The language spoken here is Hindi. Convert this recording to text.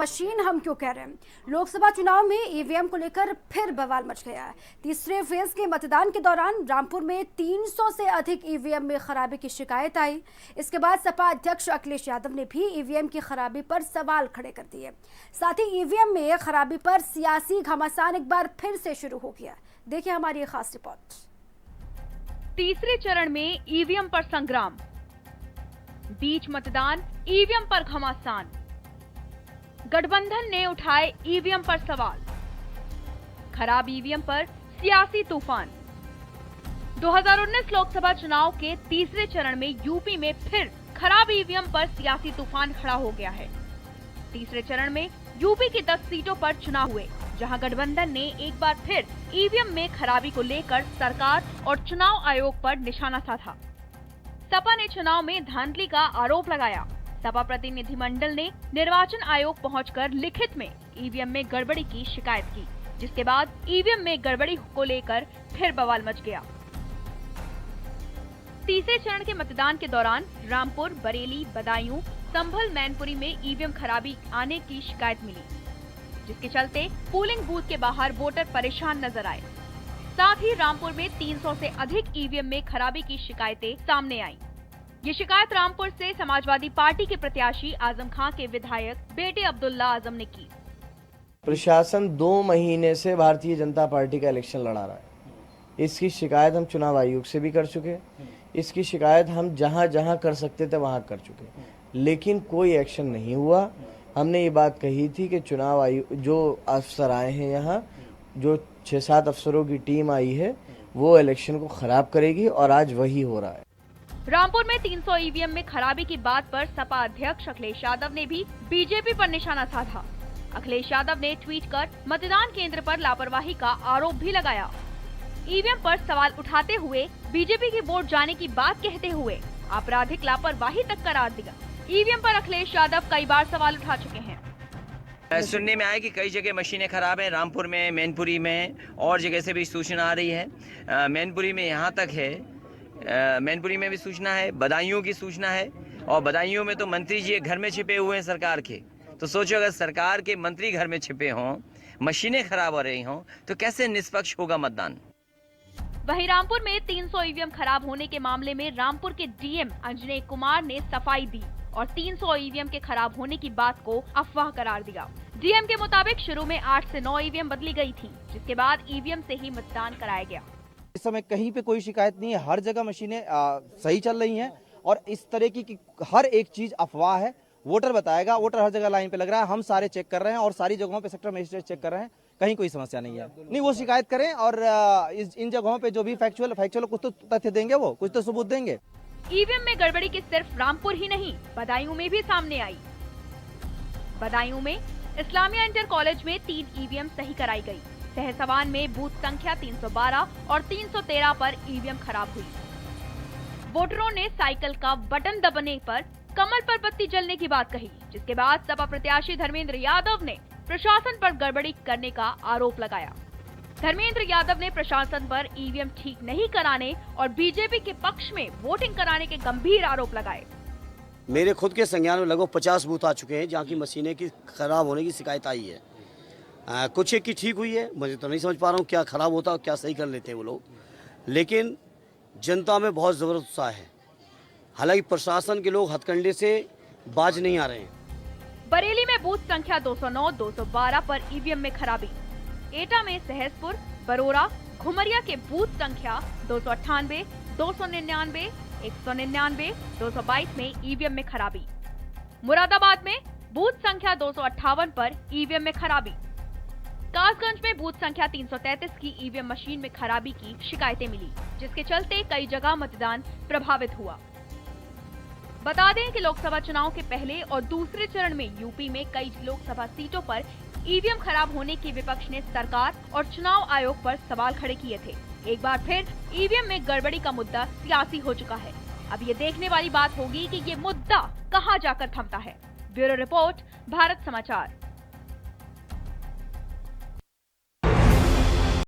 मशीन हम क्यों कह रहे हैं? लोकसभा चुनाव में ईवीएम को लेकर फिर बवाल मच गया है। तीसरे फेज के मतदान के दौरान रामपुर में 300 से अधिक ईवीएम में खराबी की शिकायत आई। इसके बाद सपा अध्यक्ष अखिलेश यादव ने भी ईवीएम की खराबी पर सवाल खड़े कर दिए। साथ ही ईवीएम में खराबी पर सियासी घमासान एक बार फिर से शुरू हो गया। देखिए हमारी ये खास रिपोर्ट। तीसरे चरण में ईवीएम पर संग्राम, बीच मतदान ईवीएम पर घमासान, गठबंधन ने उठाए ईवीएम पर सवाल, खराब ईवीएम पर सियासी तूफान। 2019 लोकसभा चुनाव के तीसरे चरण में यूपी में फिर खराब ईवीएम पर सियासी तूफान खड़ा हो गया है। तीसरे चरण में यूपी की 10 सीटों पर चुनाव हुए, जहां गठबंधन ने एक बार फिर ईवीएम में खराबी को लेकर सरकार और चुनाव आयोग पर निशाना साधा। सपा ने चुनाव में धांधली का आरोप लगाया। सपा प्रतिनिधिमंडल ने निर्वाचन आयोग पहुंचकर लिखित में ईवीएम में गड़बड़ी की शिकायत की, जिसके बाद ईवीएम में गड़बड़ी को लेकर फिर बवाल मच गया। तीसरे चरण के मतदान के दौरान रामपुर, बरेली, बदायूं, संभल, मैनपुरी में ईवीएम खराबी आने की शिकायत मिली, जिसके चलते पोलिंग बूथ के बाहर वोटर परेशान नजर आए। साथ ही रामपुर में 300 से अधिक ईवीएम में खराबी की शिकायतें सामने आईं। ये शिकायत रामपुर से समाजवादी पार्टी के प्रत्याशी आजम खां के विधायक बेटे अब्दुल्ला आजम ने की। प्रशासन 2 महीने से भारतीय जनता पार्टी का इलेक्शन लड़ा रहा है। इसकी शिकायत हम चुनाव आयोग से भी कर चुके, इसकी शिकायत हम जहां जहां कर सकते थे वहां कर चुके, लेकिन कोई एक्शन नहीं हुआ। हमने ये बात कही थी कि चुनाव आयोग जो अफसर आए हैं, यहाँ जो 6-7 अफसरों की टीम आई है, वो इलेक्शन को खराब करेगी और आज वही हो रहा है। रामपुर में 300 ईवीएम में खराबी की बात पर सपा अध्यक्ष अखिलेश यादव ने भी बीजेपी पर निशाना साधा। अखिलेश यादव ने ट्वीट कर मतदान केंद्र पर लापरवाही का आरोप भी लगाया। ईवीएम पर सवाल उठाते हुए बीजेपी की वोट जाने की बात कहते हुए आपराधिक लापरवाही तक करार दिया। ईवीएम पर अखिलेश यादव कई बार सवाल उठा चुके हैं। सुनने में आया कि कई जगह मशीनें खराब हैं, रामपुर में, मैनपुरी में और जगह से भी सूचना आ रही है। मैनपुरी में यहाँ तक है, मैनपुरी में भी सूचना है, बदायूं की सूचना है, और बदायूं में तो मंत्री जी घर में छिपे हुए हैं सरकार के। तो सोचो अगर सरकार के मंत्री घर में छिपे हों, मशीनें खराब हो रही हों, तो कैसे निष्पक्ष होगा मतदान। वहीं रामपुर में 300 ईवीएम खराब होने के मामले में रामपुर के डीएम अंजनेय कुमार ने सफाई दी और 300 ईवीएम के खराब होने की बात को अफवाह करार दिया। डीएम के मुताबिक शुरू में 8 से 9 ईवीएम बदली गई थी, जिसके बाद ईवीएम से ही मतदान कराया गया। इस समय कहीं पे कोई शिकायत नहीं है, हर जगह मशीनें सही चल रही हैं और इस तरह की हर एक चीज अफवाह है। वोटर बताएगा, वोटर हर जगह लाइन पे लग रहा है, हम सारे चेक कर रहे हैं और सारी जगहों पे सेक्टर मजिस्ट्रेट चेक कर रहे हैं, कहीं कोई समस्या नहीं है। नहीं, वो शिकायत करें और इन जगहों पे जो भी फैक्चुअल कुछ तो तथ्य देंगे, वो कुछ तो सबूत देंगे। ईवीएम में गड़बड़ी की सिर्फ रामपुर ही नहीं, बदायूं में भी सामने आई। बदायूं में इस्लामिया इंटर कॉलेज में 3 ईवीएम सही कराई गई। सहसवान में बूथ संख्या 312 और 313 पर ईवीएम खराब हुई। वोटरों ने साइकिल का बटन दबाने पर कमल पर बत्ती जलने की बात कही, जिसके बाद सपा प्रत्याशी धर्मेंद्र यादव ने प्रशासन पर गड़बड़ी करने का आरोप लगाया। धर्मेंद्र यादव ने प्रशासन पर ईवीएम ठीक नहीं कराने और बीजेपी के पक्ष में वोटिंग कराने के गंभीर आरोप लगाए। मेरे खुद के संज्ञान में लगभग 50 बूथ आ चुके हैं जहाँ की मशीनें की खराब होने की शिकायत आई है। कुछ एक की ठीक हुई है, मुझे तो नहीं समझ पा रहा हूँ क्या खराब होता और क्या सही कर लेते हैं वो लोग, लेकिन जनता में बहुत ज़बरदस्त उत्साह है। हालांकि प्रशासन के लोग हथकंडे से बाज नहीं आ रहे हैं। बरेली में बूथ संख्या 209, 212 पर ईवीएम में खराबी। एटा में सहसपुर, बरोरा, घुमरिया के बूथ संख्या 298, 299, 199, 222 में ईवीएम में खराबी। मुरादाबाद में बूथ संख्या 258 पर ईवीएम में खराबी। कासगंज में बूथ संख्या 333 की ईवीएम मशीन में खराबी की शिकायतें मिली, जिसके चलते कई जगह मतदान प्रभावित हुआ। बता दें कि लोकसभा चुनाव के पहले और दूसरे चरण में यूपी में कई लोकसभा सीटों पर ईवीएम खराब होने की विपक्ष ने सरकार और चुनाव आयोग पर सवाल खड़े किए थे। एक बार फिर ईवीएम में गड़बड़ी का मुद्दा सियासी हो चुका है। अब ये देखने वाली बात होगी कि ये मुद्दा कहां जाकर थमता है। ब्यूरो रिपोर्ट, भारत समाचार।